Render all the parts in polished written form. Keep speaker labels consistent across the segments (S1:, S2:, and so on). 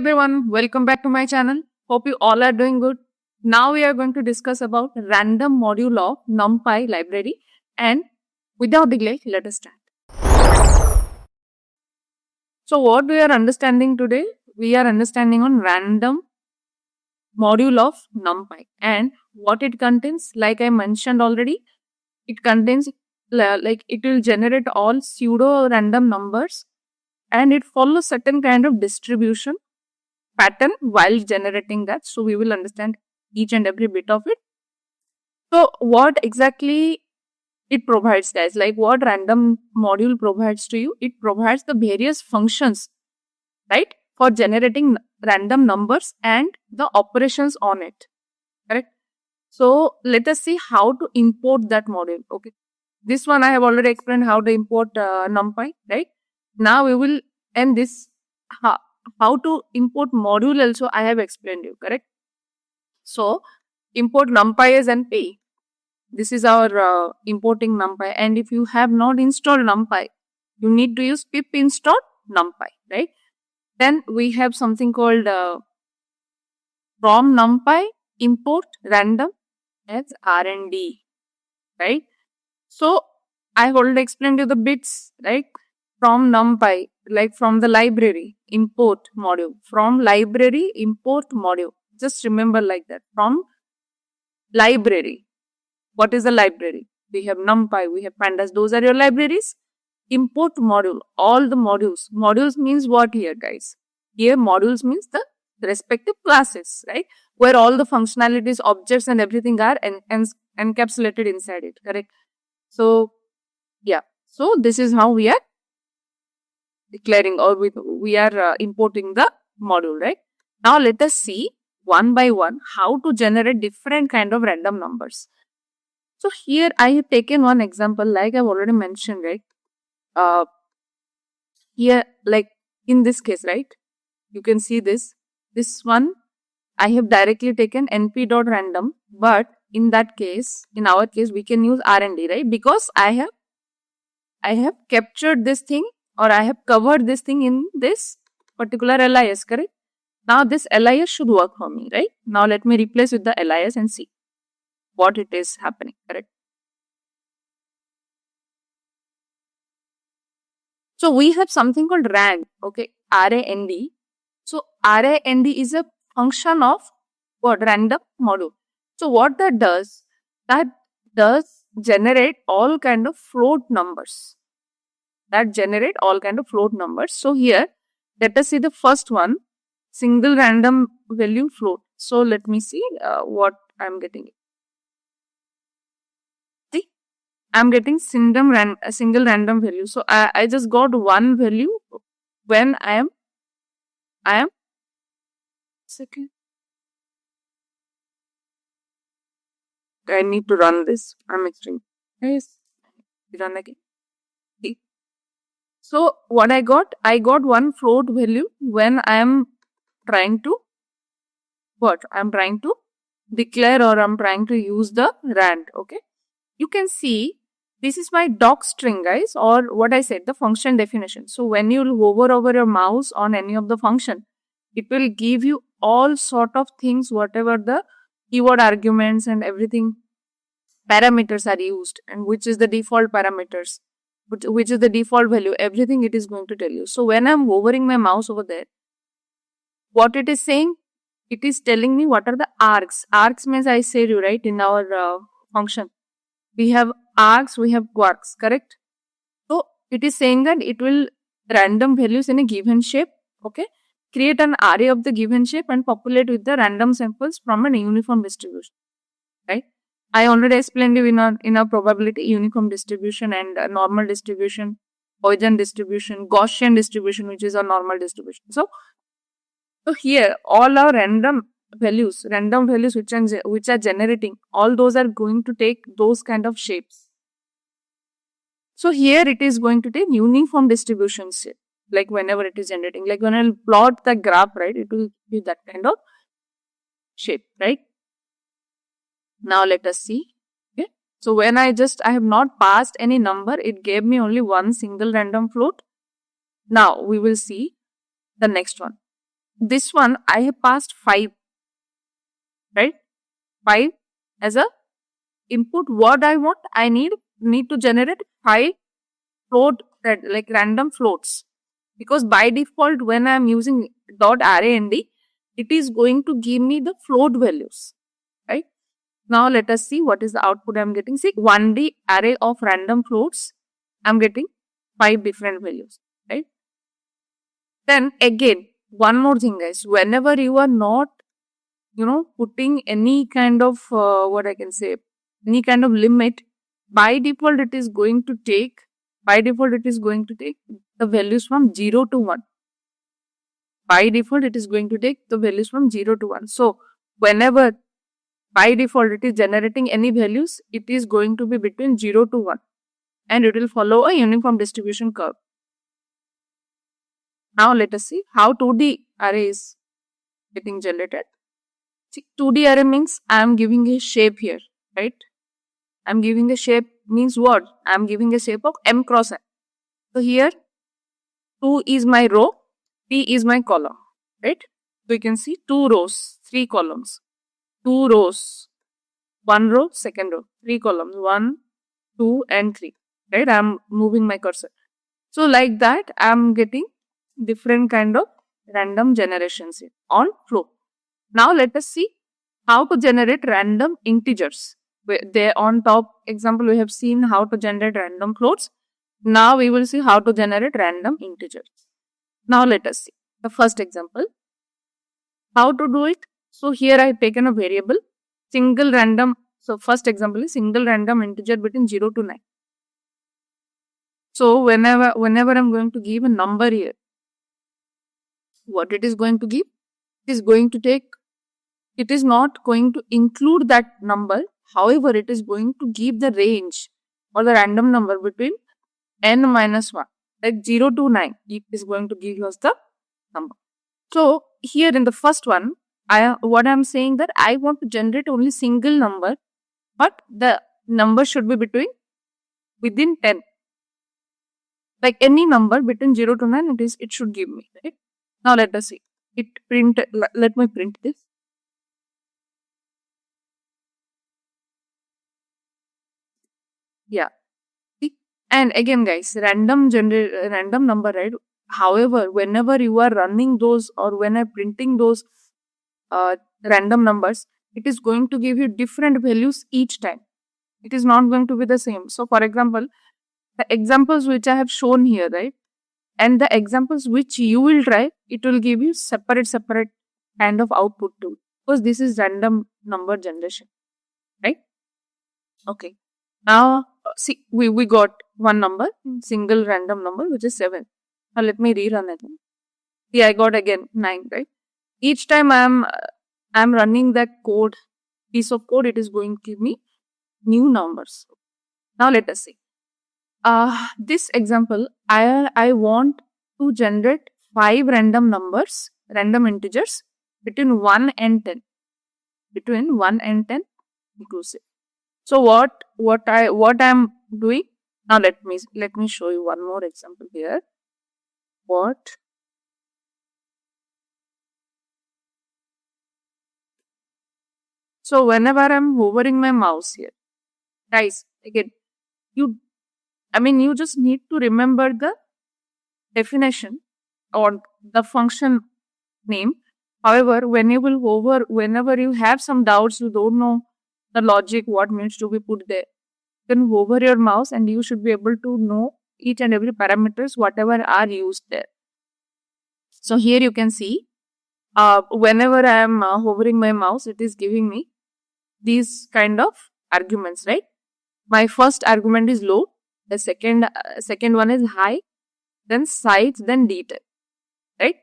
S1: everyone, welcome back to my channel. Hope you all are doing good. Now we are going to discuss about random module of NumPy library, and without delay, let us start. So what we are understanding today? We are understanding on random module of NumPy and what it contains. Like I mentioned already, it contains like it will generate all pseudo random numbers and it follows certain kind of distribution pattern while generating that. So we will understand each and every bit of it. So what exactly it provides, guys? Like what random module provides to you? It provides the various functions, right, for generating random numbers and the operations on it, correct? So let us see how to import that module. Okay, this one I have already explained how to import NumPy, right? Now we will end this. How to import module also I have explained you, correct? So import NumPy as NPy. This is our importing NumPy, and if you have not installed NumPy, you need to use pip install NumPy, right? Then we have something called from NumPy import random as RND, right? So I have already explained you the bits, right? From NumPy, like from the library import module, from library import module. Just remember like that. From library. What is the library? We have NumPy, we have pandas. Those are your libraries. Import module, all the modules. Modules means what here, guys? Here modules means the respective classes, right? Where all the functionalities, objects and everything are encapsulated inside it, correct? So yeah, so this is how we are declaring or we are importing the module, right? Now let us see one by one how to generate different kind of random numbers. So here I have taken one example, like I've already mentioned, right? Here, like in this case, right? You can see this one I have directly taken np.random, but in that case, in our case, we can use RND, right? Because I have captured this thing or I have covered this thing in this particular LIS, correct? Now this LIS should work for me, right? Now let me replace with the LIS and see what it is happening, correct? So we have something called RAND, okay, RAND. So RAND is a function of what? Random module. So what that does generate all kind of float numbers. So here, let us see the first one, single random value float. So let me see what I am getting. See, I am getting single random value. So I just got one value when I am second. I need to run this. I'm extreme. Yes, run again. Okay. So what I got one float value when I am trying to declare or I'm trying to use the rand. Okay, you can see this is my doc string, guys, or what I said, the function definition. So when you hover over your mouse on any of the function, it will give you all sort of things, whatever the keyword arguments and everything parameters are used, and which is the default parameters, which is the default value, everything it is going to tell you. So when I'm hovering my mouse over there, what it is saying, it is telling me what are the args. Args means I said you, right, in our function. We have args, we have quarks, correct? So it is saying that it will random values in a given shape, okay? Create an array of the given shape and populate with the random samples from a uniform distribution, right? I already explained you in a probability, uniform distribution and normal distribution, Poisson distribution, Gaussian distribution, which is a normal distribution. So here all our random values which are generating, all those are going to take those kind of shapes. So here it is going to take uniform distribution shape, like whenever it is generating, like when I plot the graph, right, it will be that kind of shape, right? Now let us see. Okay, so when I have not passed any number, it gave me only one single random float. Now we will see the next one. this one I have passed 5, right? 5 as a input. What I want, I need to generate 5 float, like random floats, because by default when I am using .arrayNd, it is going to give me the float values, right? Now let us see what is the output I am getting. See, 1D array of random floats, I am getting 5 different values, right? Then again, one more thing guys, whenever you are not, putting any kind of, what I can say, any kind of limit, by default it is going to take, the values from 0 to 1. By default it is going to take the values from 0 to 1. So whenever by default it is generating any values, it is going to be between 0 to 1, and it will follow a uniform distribution curve. Now let us see how 2D array is getting generated. See, 2D array means I am giving a shape here, right? I am giving a shape means what? I am giving a shape of m cross n. So here 2 is my row, p is my column, right? So you can see 2 rows, 3 columns, 2 rows, 1 row, second row, 3 columns, 1, 2 and 3, right? I am moving my cursor. So like that I am getting different kind of random generations here on flow. Now let us see how to generate random integers. There on top example we have seen how to generate random floats. Now we will see how to generate random integers. Now let us see the first example. How to do it? So here I have taken a variable single random. So first example is single random integer between 0 to 9. So whenever I'm going to give a number here, what it is going to give? It is going to take, it is not going to include that number. However, it is going to give the range or the random number between n minus 1, like 0 to 9. It is going to give us the number. So here in the first one, what I am saying that I want to generate only single number, but the number should be within 10. Like any number between 0 to 9, it should give me, right? Now let us see. Let me print this. Yeah. See? And again guys, random number, right? However, whenever you are running those or when I'm printing those random numbers, it is going to give you different values each time. It is not going to be the same. So for example, the examples which I have shown here, right? And the examples which you will try, it will give you separate kind of output too. Because this is random number generation, right? Okay. Now see, we got one number, single random number, which is 7. Now let me rerun it. See, I got again 9, right? Each time I'm running that piece of code, it is going to give me new numbers. Now let us see. This example, I want to generate 5 random integers between 1 and 10. Between 1 and 10 inclusive. So what I'm doing now, let me show you one more example here. So whenever I'm hovering my mouse here, guys, again, you just need to remember the definition or the function name. However, whenever you have some doubts, you don't know the logic, what needs to be put there, you can hover your mouse and you should be able to know each and every parameters, whatever are used there. So here you can see, whenever I am hovering my mouse, it is giving me these kind of arguments, right? My first argument is low, the second one is high, then size, then detail, right?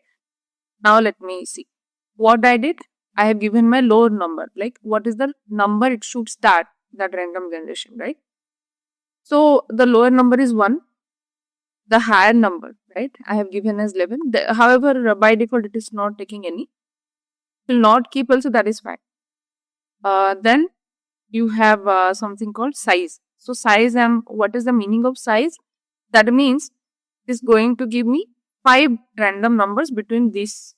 S1: Now let me see what I did. I have given my lower number, like what is the number it should start that random generation, right? So the lower number is 1, the higher number, right, I have given as 11. However, by default it is not taking any. It will not keep also, that is fine. Then you have something called size. So size, what is the meaning of size? That means it is going to give me 5 random numbers between this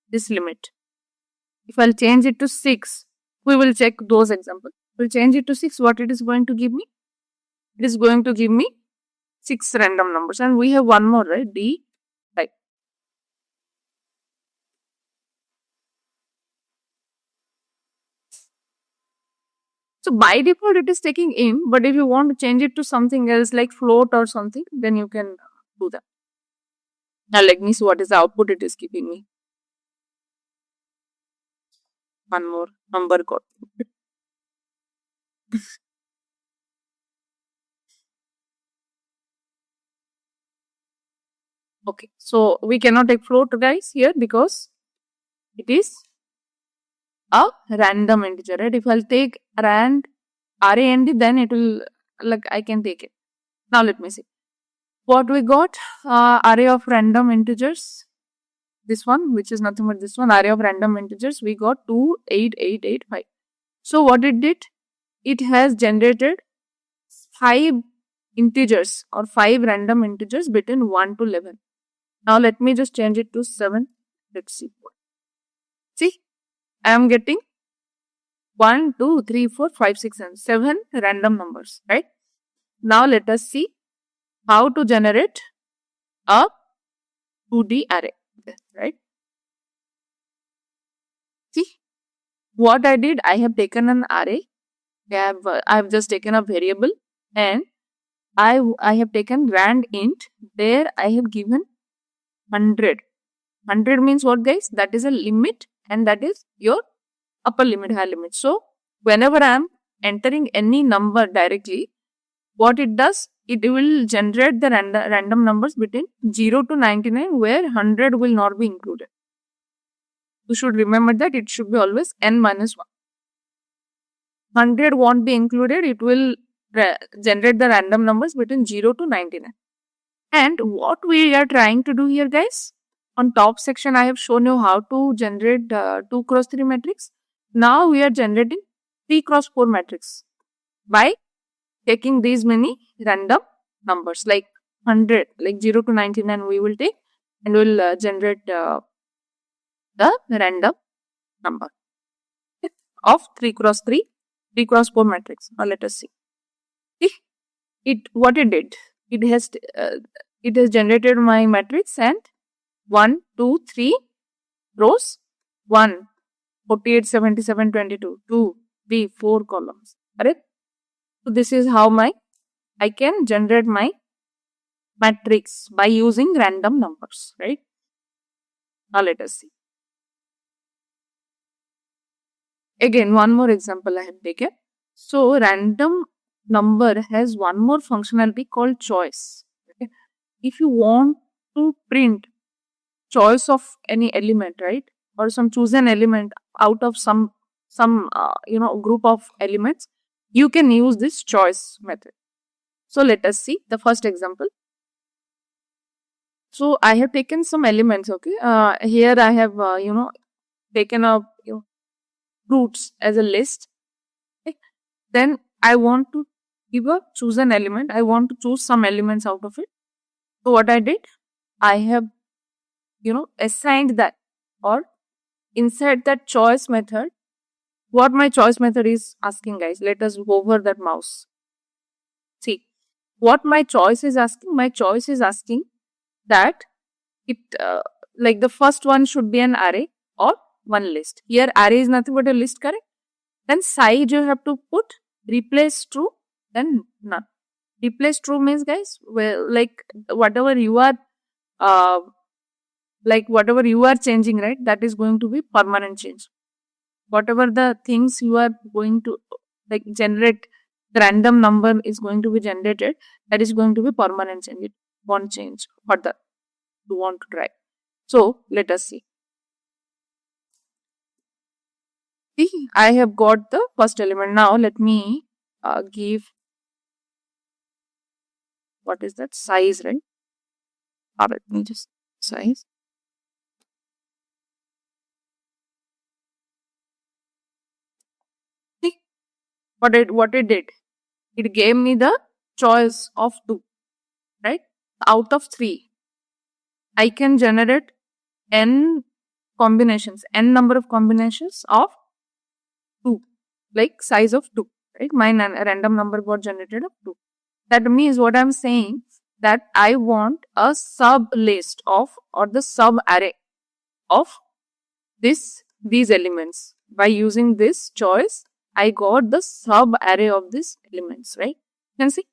S1: this limit. If I'll change it to 6, we will check those examples. We'll change it to 6, what it is going to give me? It is going to give me 6 random numbers, and we have one more, right? D, right? So by default it is taking in, but if you want to change it to something else like float or something, then you can do that. Now let me see what is the output it is giving me. One more number got. Okay, so we cannot take float guys here because it is a random integer, right? If I'll take rand RAND, then it will, like, I can take it. Now let me see what we got. Array of random integers, this one, which is nothing but this one, array of random integers, we got 2, 8, 8, 8, 5. So what it did, it has generated 5 integers or 5 random integers between 1 to 11. Now let me just change it to 7. Let's see. See, I am getting 1, 2, 3, 4, 5, 6, and 7 random numbers, right? Now let us see how to generate a 2D array, right? See, what I did, I have taken an array. I have just taken a variable, and I have taken rand int. There I have given 100. 100 means what, guys? That is a limit, and that is your upper limit, high limit. So whenever I am entering any number directly, what it does, it will generate the random numbers between 0 to 99, where 100 will not be included. You should remember that it should be always n minus 1. 100 won't be included. It will generate the random numbers between 0 to 99. And what we are trying to do here, guys, on top section I have shown you how to generate 2 cross 3 matrix. Now we are generating 3 cross 4 matrix by taking these many random numbers, like 100, like 0 to 99 we will take, and we will generate the random number of 3 cross 3, 3 cross 4 matrix. Now let us see. What it did, it has generated my matrix, and 1, 2, 3 rows, 1, 48, 77, 22, 2, 3, 4 columns. Correct? So this is how I can generate my matrix by using random numbers, right? Now let us see. Again, one more example I have taken. So random number has one more functionality called choice. Okay? If you want to print choice of any element, right, or some chosen element out of some group of elements, you can use this choice method. So let us see the first example. So I have taken some elements. Okay, here I have taken a fruits as a list. Okay? Then I want to give a chosen element. I want to choose some elements out of it. So what I did, I have assigned that, or inside that choice method, what my choice method is asking, guys. Let us hover that mouse. See what my choice is asking. My choice is asking that it like the first one should be an array or one list. Here array is nothing but a list, correct? Then size you have to put replace true, then none. Replace true means, guys, well, like whatever you are changing, right, that is going to be permanent change. Whatever the things you are going to generate, the random number is going to be generated, that is going to be permanent change. It won't change further. You want to try. So let us see. See, I have got the first element. Now let me give, what is that, size, right? Let me just size. See what it did. It gave me the choice of 2, right? Out of 3, I can generate n combinations, n number of combinations of 2, like size of 2, right? My random number got generated of 2. That means what I'm saying, that I want a sub list of, or the sub array of these elements. By using this choice, I got the sub array of these elements, right? You can see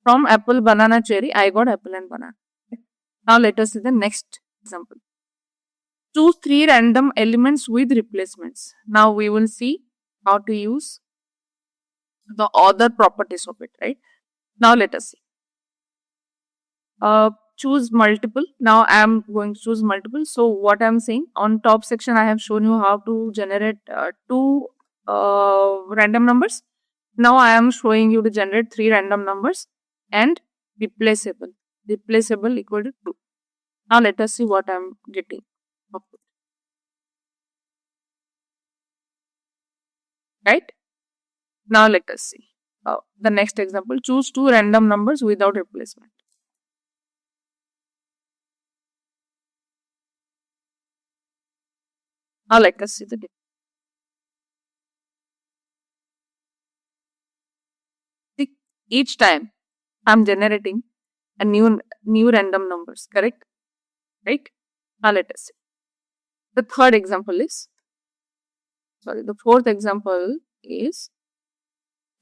S1: from apple, banana, cherry, I got apple and banana. Now let us see the next example. Choose 3 random elements with replacements. Now we will see how to use the other properties of it, right? Now let us see. Choose multiple. Now I am going to choose multiple. So what I am saying, on top section I have shown you how to generate 2 random numbers. Now I am showing you to generate 3 random numbers and replaceable. Replaceable equal to 2. Now let us see what I am getting. Right? Now let us see. The next example, choose 2 random numbers without replacement. Now let us see the difference. Each time I'm generating a new random numbers, correct? Right? Now let us see. The third example is, the fourth example is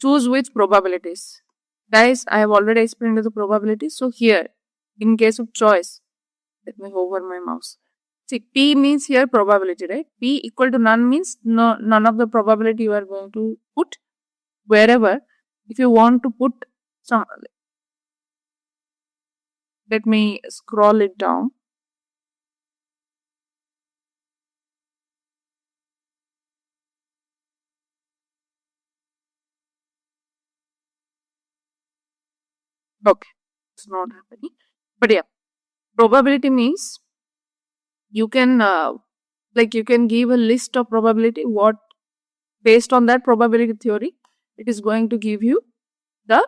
S1: choose which probabilities. Guys, I have already explained the probabilities. So here, in case of choice, let me hover my mouse. See, P means here probability, right? P equal to none means none of the probability you are going to put. Wherever, if you want to put some, let me scroll it down. Okay, it's not happening. But yeah, probability means you can you can give a list of probability, what based on that probability theory it is going to give you the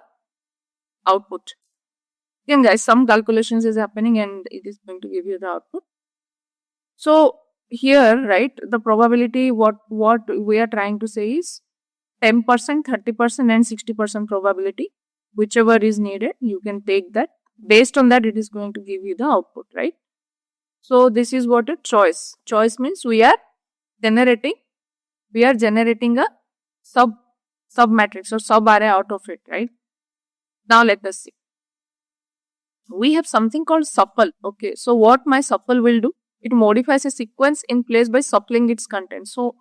S1: output. Again guys, some calculations is happening and it is going to give you the output. So here, right, the probability, what we are trying to say is 10%, 30% and 60% probability, whichever is needed, you can take that. Based on that, it is going to give you the output, right? So this is what a choice. Choice means we are generating a sub matrix or sub array out of it, right? Now let us see. We have something called supple. Okay, so what my supple will do? It modifies a sequence in place by suppling its content. So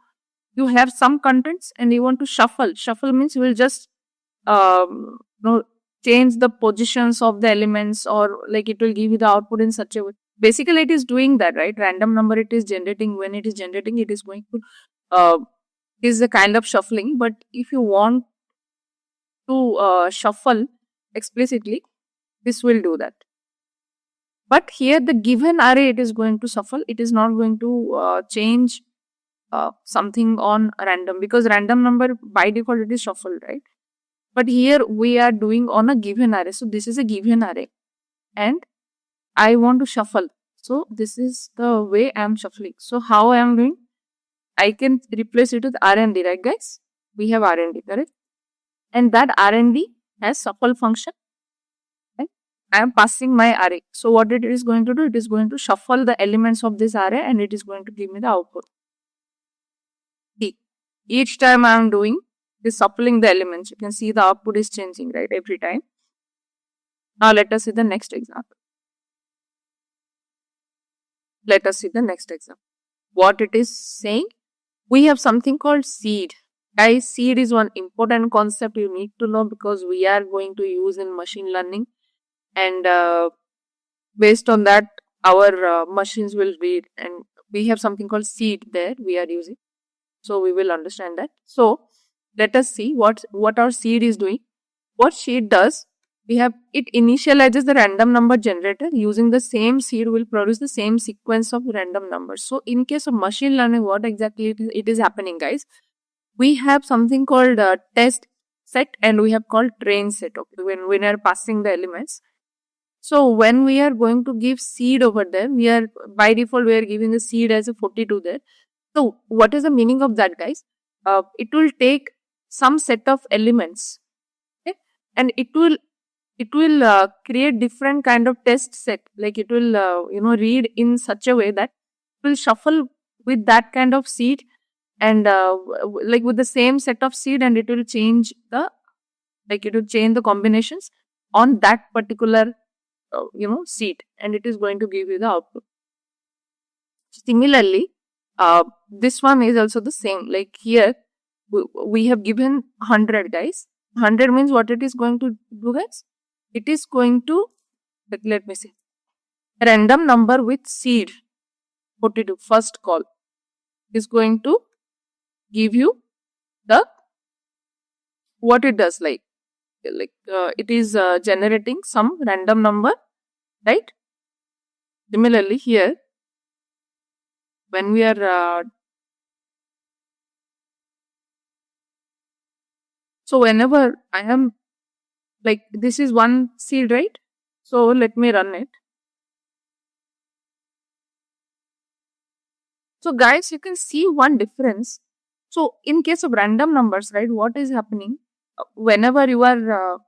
S1: you have some contents and you want to shuffle. Shuffle means you will just change the positions of the elements, or like it will give you the output in such a way. Basically, it is doing that, right? Random number it is generating. When it is generating, it is going to is a kind of shuffling. But if you want to shuffle explicitly, this will do that. But here the given array it is going to shuffle. It is not going to change something on random, because random number by default it is shuffled, right? But here we are doing on a given array. So this is a given array and I want to shuffle. So this is the way I am shuffling. So how I am doing? I can replace it with RND, right guys? We have RND, correct? And that RND has shuffle function. Right? I am passing my array. So what it is going to do? It is going to shuffle the elements of this array and it is going to give me the output. See, each time I am doing this shuffling the elements, you can see the output is changing, right? Every time. Now let us see the next example. Let us see the next example. What it is saying? We have something called seed. Guys, seed is one important concept you need to know, because we are going to use in machine learning, and based on that our machines will read, and we have something called seed there we are using. So we will understand that. So let us see what our seed is doing. What seed does, we have it initializes the random number generator. Using the same seed will produce the same sequence of random numbers. So in case of machine learning, what exactly it is happening, guys? We have something called test set and we have called train set. Okay, when we are passing the elements. So when we are going to give seed over there, we are by default we are giving the seed as a 42 there. So what is the meaning of that, guys? It will take some set of elements, okay, and it will create different kind of test set. Like it will read in such a way that it will shuffle with that kind of seed and like with the same set of seed, and it will change the combinations on that particular seed, and it is going to give you the output. Similarly, this one is also the same. Like here, we have given 100, guys. 100 means what it is going to do, guys? It is going to, let me see, random number with seed 42, first call, is going to give you the, what it does, like it is generating some random number, right? Similarly, here, when we are so whenever I am, like, this is one seed, right? So let me run it. So guys, you can see one difference. So in case of random numbers, right, what is happening? Whenever you are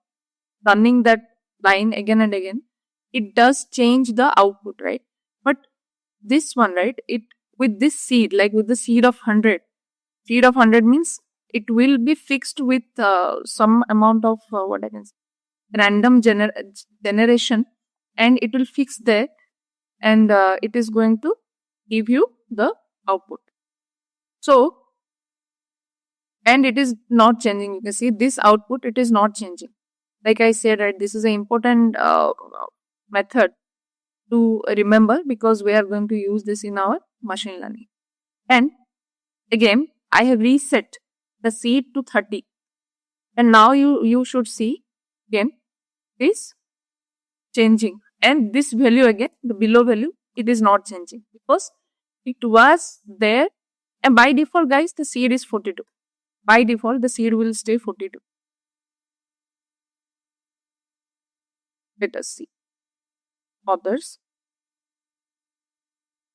S1: running that line again and again, it does change the output, right? But this one, right, it with this seed, like with the seed of 100, seed of 100 means it will be fixed with some amount of what I can say, random generation, and it will fix there, and it is going to give you the output. So, and it is not changing. You can see this output, it is not changing. Like I said, right, this is an important method to remember, because we are going to use this in our machine learning. And again, I have reset the seed to 30, and now you should see again is changing, and this value again, the below value, it is not changing because it was there, and by default, guys, the seed is 42. By default, the seed will stay 42. Let us see others.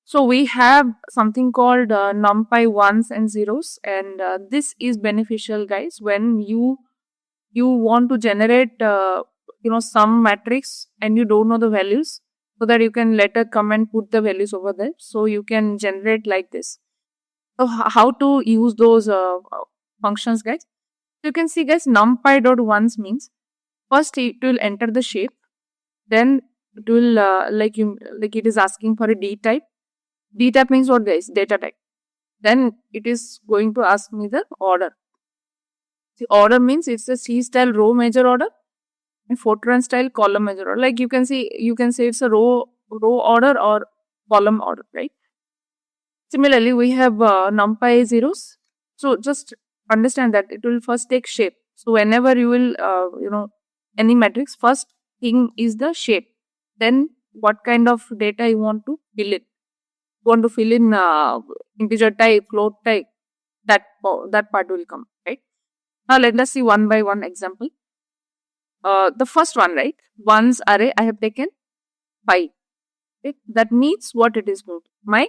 S1: So we have something called NumPy ones and zeros, and this is beneficial, guys, when you want to generate some matrix and you don't know the values, so that you can later come and put the values over there. So you can generate like this. So how to use those functions, guys? So you can see, guys, NumPy.ones means first it will enter the shape, then it will like it is asking for a D type. D type means what, guys? Data type. Then it is going to ask me the order. The order means it's a C style row measure order, and Fortran style column measure order. Like you can say it's a row order or column order, right? Similarly, we have NumPy zeros. So just understand that it will first take shape. So whenever you will any matrix, first thing is the shape. Then what kind of data you want to fill in. You want to fill in integer type, float type, that part will come, right? Now let us see one by one example. The first one, right? Ones array, I have taken 5. Okay? That means what it is going to. My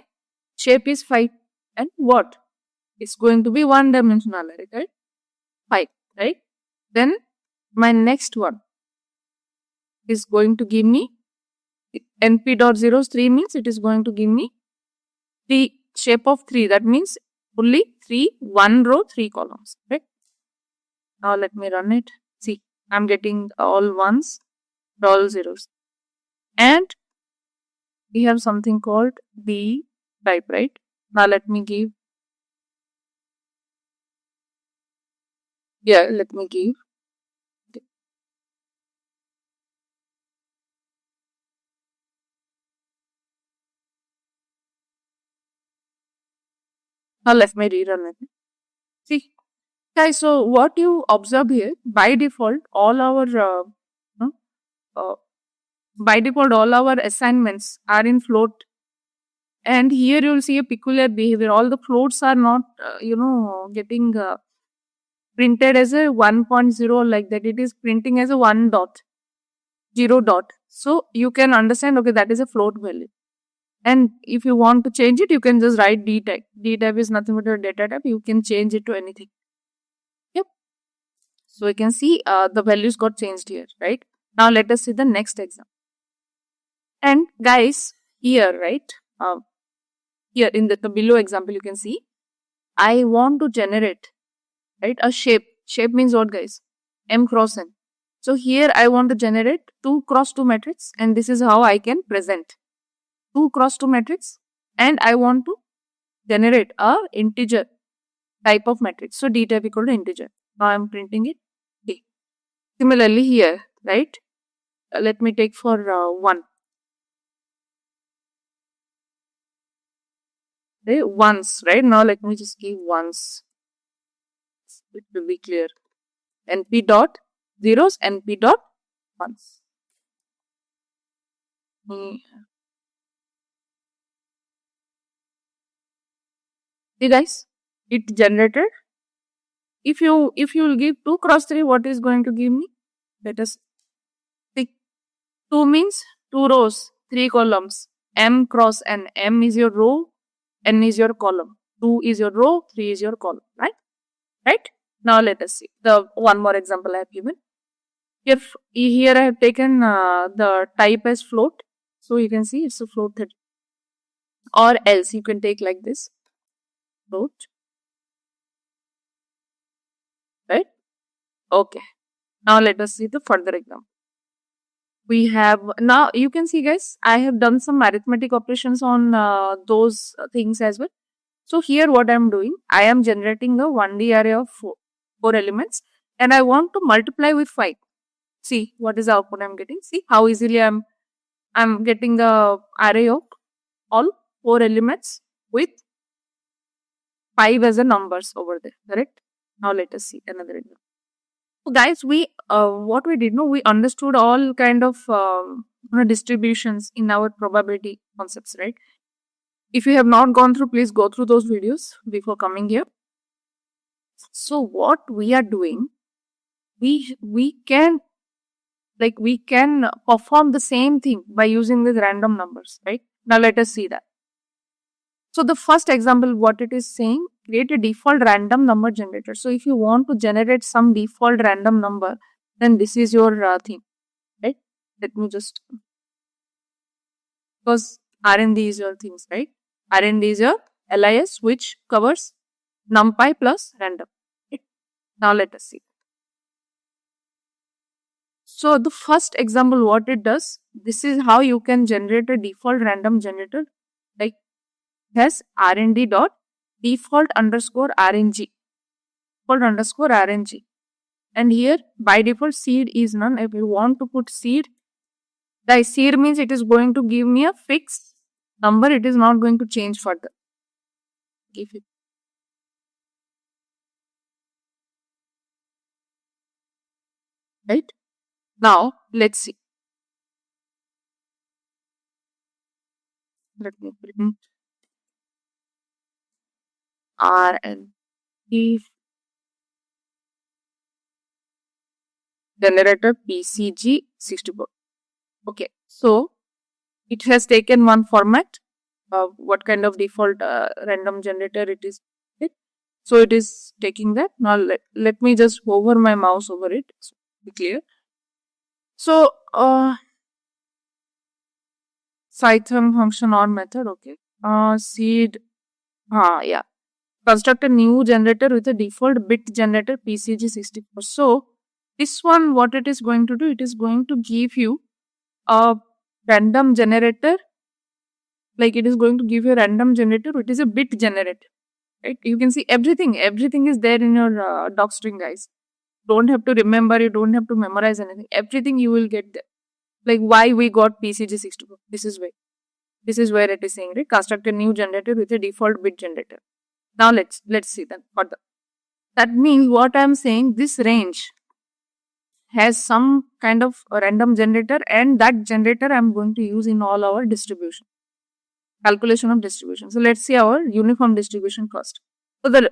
S1: shape is 5, and what? It's going to be one dimensional array, right? 5, right? Then my next one is going to give me np.zeros 3 means it is going to give me the shape of 3. That means only 1 row, 3 columns, right? Now let me run it. See, I'm getting all ones, all zeros. And we have something called B type, right? Now let me give. Yeah, let me give. Now let me rerun it. See, guys, so what you observe here, by default, all our assignments are in float, and here you will see a peculiar behavior. All the floats are not getting printed as a 1.0 like that. It is printing as a 1 dot, 0 dot. So you can understand, okay, that is a float value. And if you want to change it, you can just write D type. D type is nothing but a data type. You can change it to anything. Yep. So you can see the values got changed here, right? Now let us see the next example. And guys, here, right? Here in the below example, you can see I want to generate, right, a shape. Shape means what, guys? M cross N. So here I want to generate 2 cross 2 matrix, and this is how I can present 2 cross 2 matrix, and I want to generate a integer type of matrix. So D type equal to integer. Now I'm printing it. D. Similarly here, right? Let me take for 1. Okay, ones, right? Now let me just give ones. It will be clear. NP dot zeros, NP dot ones. See guys, it generated. If you will give 2 cross 3, what is going to give me? Let us see. 2 means 2 rows, 3 columns. M cross N. M is your row, N is your column. 2 is your row, 3 is your column, right? Right? Now let us see. The one more example I have given. If here I have taken the type as float. So you can see it's a float 30. Or else you can take like this. Float. Right? Okay. Now let us see the further example. We have, now you can see guys, I have done some arithmetic operations on those things as well. So here what I am doing, I am generating a 1D array of 4 elements, and I want to multiply with 5. See what is the output I am getting. See how easily I am getting the array of all 4 elements with 5 as a numbers over there, correct? Now let us see another example. So guys, we what we did, no, we understood all kind of distributions in our probability concepts, right? If you have not gone through, please go through those videos before coming here. So what we are doing, we can perform the same thing by using these random numbers, right? Now let us see that. So the first example, what it is saying, create a default random number generator. So if you want to generate some default random number, then this is your thing, right? Let me just, because RND is your things, right? RND is your LIS, which covers NumPy plus random. Okay. Now let us see. So the first example, what it does, this is how you can generate a default random generator, like has RND dot default underscore RNG, default underscore RNG, and here by default seed is none. If you want to put seed, the seed means it is going to give me a fixed number. It is not going to change further. Give it. Right? Now let's see. Let me print RND generator PCG64. Okay, so it has taken one format. What kind of default random generator it is. Right? So it is taking that. Now let me just hover my mouse over it. So be clear. So Python function or method. Okay. Seed. Yeah. Construct a new generator with a default bit generator PCG64. So this one, what it is going to do, it is going to give you a random generator. Like it is going to give you a random generator, which is a bit generator. Right? You can see everything is there in your docstring, guys. Don't have to remember, you don't have to memorize anything. Everything you will get there. Like why we got PCG64. This is where it is saying, right? Construct a new generator with a default bit generator. Now let's see that further. That means what I am saying, this range has some kind of a random generator, and that generator I am going to use in all our distribution. Calculation of distribution. So let's see our uniform distribution first. So the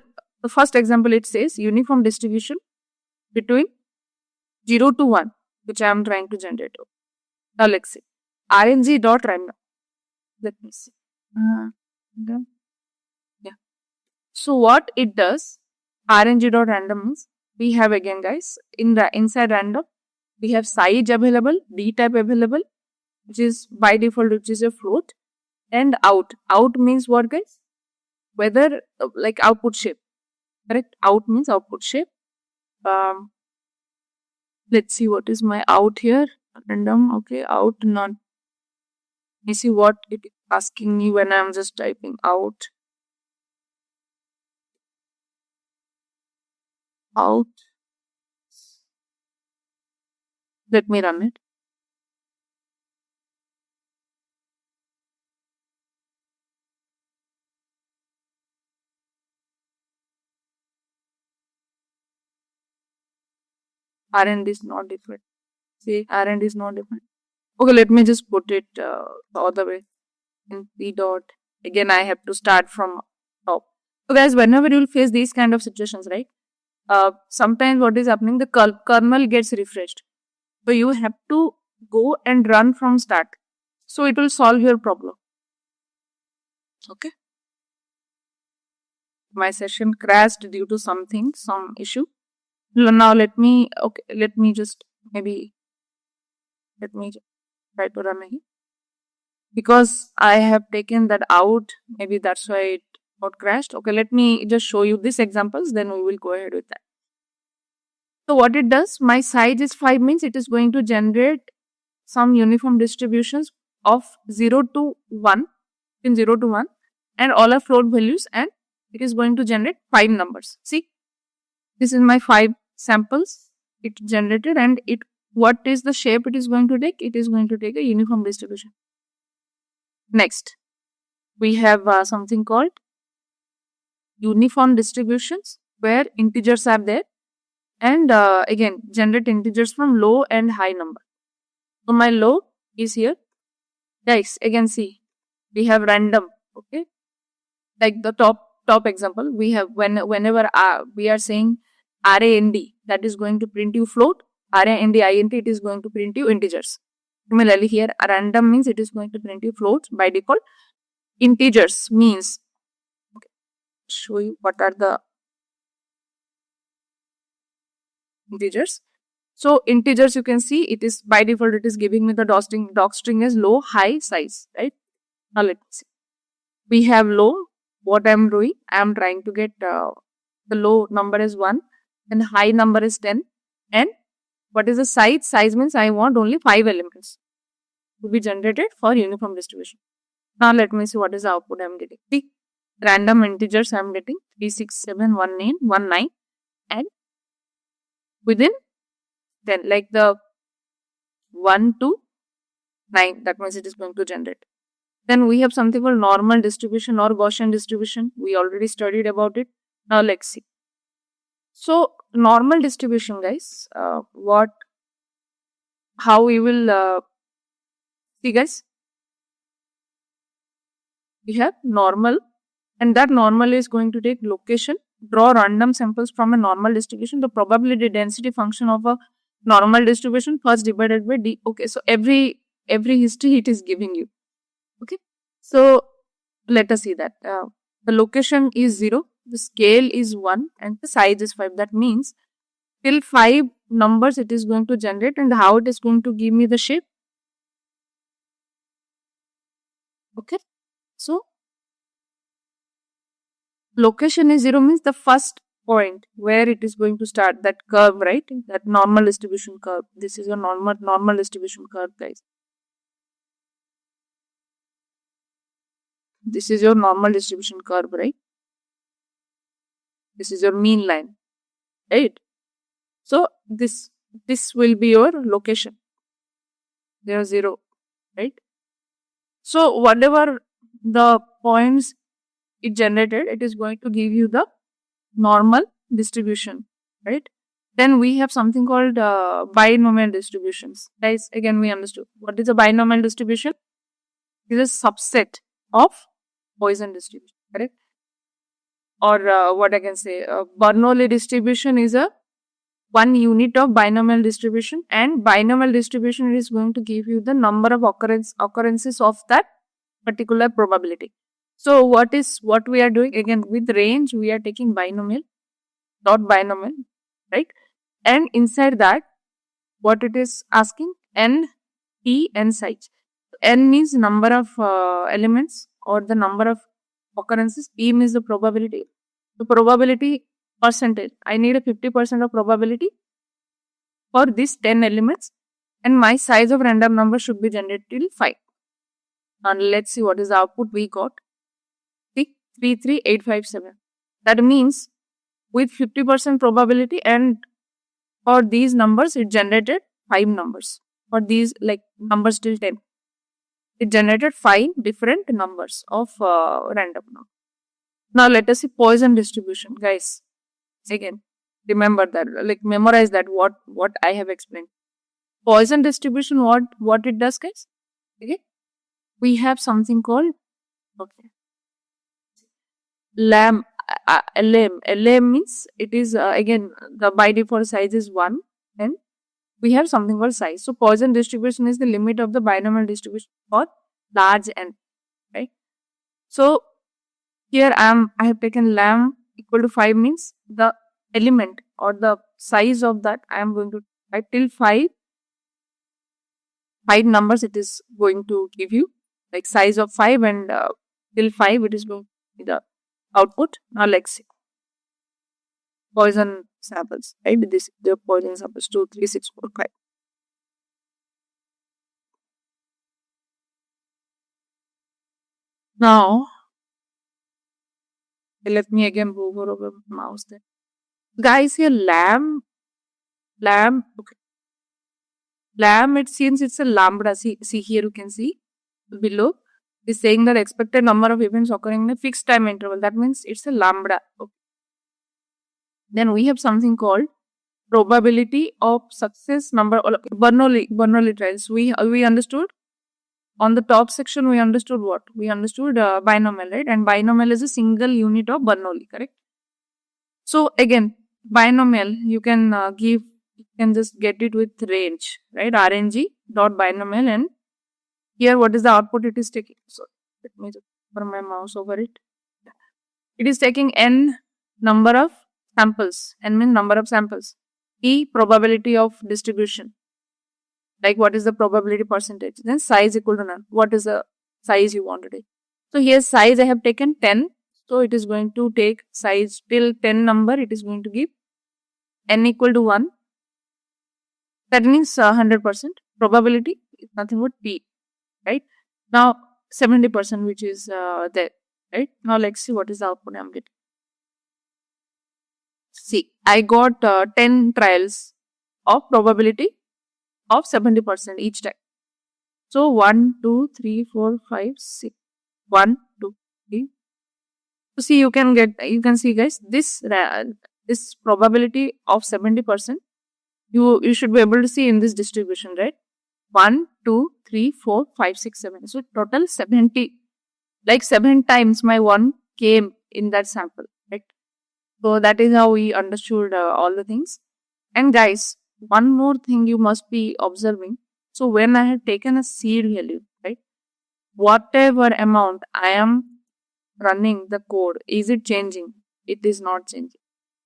S1: first example, it says uniform distribution between 0 to 1, which I am trying to generate. Now let's see. RNG dot random. Let me see. Random. Yeah. So what it does, RNG dot random means we have again guys inside random we have size available, D type available, which is by default which is a float, and out. Out means what guys? Whether like output shape. Correct? Out means output shape. Um, let's see what is my out here. Random. Okay, out none. Let me see what it is asking me when I'm just typing out. Out. Let me run it. RND is not different. See, RND is not different. Okay, let me just put it the other way. In P dot. Again, I have to start from top. So guys, whenever you will face these kind of situations, right? Sometimes what is happening, the kernel gets refreshed. So you have to go and run from start. So it will solve your problem. Okay. My session crashed due to something, some issue. Now let me just maybe let me try to run again. Because I have taken that out, maybe that's why it got crashed. Okay, let me just show you these examples, then we will go ahead with that. So what it does, my size is 5 means it is going to generate some uniform distributions of 0 to 1, in 0 to 1, and all are float values, and it is going to generate 5 numbers. See, this is my 5 samples it generated, and what is the shape it is going to take? It is going to take a uniform distribution. Next, we have something called uniform distributions where integers are there, and again generate integers from low and high number. So my low is here. Guys, again see, we have random. Okay, like the top example, we have whenever we are saying RAND, that is going to print you float. RAND INT, it is going to print you integers. Similarly here, random means it is going to print you floats by default. Integers means, okay, show you what are the integers. So integers, you can see it is by default it is giving me the doc string as low, high, size, right? Now let's see. We have low. What I am doing, I am trying to get the low number is 1 and high number is 10. And what is the size? Size means I want only 5 elements to be generated for uniform distribution. Now let me see what is the output I am getting. See, random integers I am getting 3, 6, 7, 1, 9, and within 10, like the 1 to 9, that means it is going to generate. Then we have something called normal distribution or Gaussian distribution. We already studied about it. Now let's see. So normal distribution, guys, how we will see, guys. We have normal, and that normal is going to take location, draw random samples from a normal distribution, the probability density function of a normal distribution first divided by D. Okay, so every history it is giving you. Okay, so let us see that the location is 0, the scale is 1, and the size is 5. That means till 5 numbers it is going to generate, and how it is going to give me the shape. Okay, so location is 0 means the first point where it is going to start, that curve, right? That normal distribution curve. This is a normal distribution curve, guys. This is your normal distribution curve, right? This is your mean line, right? So this will be your location. There are 0, right? So whatever the points it generated, it is going to give you the normal distribution, right? Then we have something called binomial distributions. Guys, again we understood. What is a binomial distribution? It is a subset of Poisson distribution, correct? Or what I can say, Bernoulli distribution is a one unit of binomial distribution, and binomial distribution is going to give you the number of occurrences of that particular probability. So what we are doing again with range, we are taking binomial, not binomial, right? And inside that, what it is asking, n, p, n size. N means number of elements or the number of occurrences. P means the probability. The probability percentage. I need a 50% of probability for these 10 elements, and my size of random number should be generated till 5. And let's see what is the output we got. 33857. That means with 50% probability, and for these numbers it generated 5 numbers. For these like numbers till 10, it generated 5 different numbers of random number. Now let us see Poisson distribution, guys. Again, remember that, like memorize that what I have explained. Poisson distribution, what it does, guys? Okay, we have something called LAM. LAM means it is again the by default size is 1, and we have something called size. So Poisson distribution is the limit of the binomial distribution for large n, right? So here I have taken LAM equal to 5, means the element or the size of that I am going to write till 5 numbers it is going to give you, like size of 5, and till 5 it is going to be the output. Now let's see Poisson samples, right? This is the Poisson samples 2, 3, 6, 4, 5. Now let me again move over my mouse there. Guys, here LAM, okay. LAM, it seems it's a lambda. See here you can see below is saying that expected number of events occurring in a fixed time interval. That means it's a lambda. Okay. Then we have something called probability of success number, or Bernoulli trials. We understood on the top section. We understood what? We understood binomial, right? And binomial is a single unit of Bernoulli, correct? So again, binomial you can you can just get it with range, right? RNG dot binomial, and here what is the output it is taking? So let me just put my mouse over it. It is taking n number of samples. N means number of samples. E, probability of distribution. Like what is the probability percentage? Then size equal to none. What is the size you want to take? So here size I have taken 10. So it is going to take size till 10 number. It is going to give n equal to 1. That means 100%. Probability is nothing but p, right? Now 70%, which is there, right? Now let's see what is the output I am getting. See, I got 10 trials of probability of 70% each time. So 1, 2, 3, 4, 5, 6. 1, 2, 3. So see, you can see, guys, this probability of 70%, you should be able to see in this distribution, right? 1, 2, 3, 4, 5, 6, 7. So total 70, like 7 times my 1 came in that sample, right? So that is how we understood all the things. And guys, one more thing you must be observing. So when I had taken a seed value, right, whatever amount I am running the code, is it changing? It is not changing.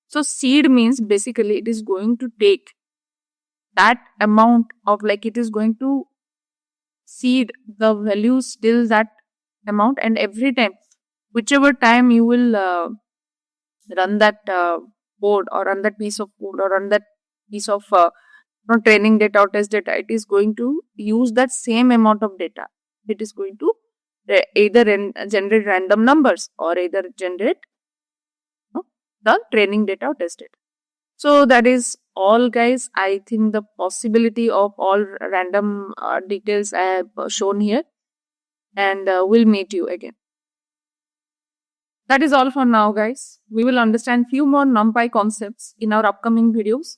S1: So seed means basically it is going to take that amount of, like, it is going to seed the values till that amount, and every time, whichever time you will run that code or run that piece of code or run that piece of training data or test data, it is going to use that same amount of data. It is going to either generate random numbers or either generate the training data or test data. So that is all, guys. I think the possibility of all random details I have shown here, and we'll meet you again. That is all for now, guys. We will understand few more NumPy concepts in our upcoming videos.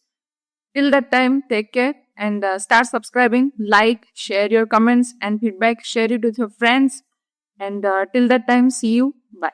S1: Till that time, take care and start subscribing, like, share your comments and feedback, share it with your friends. And till that time, see you. Bye.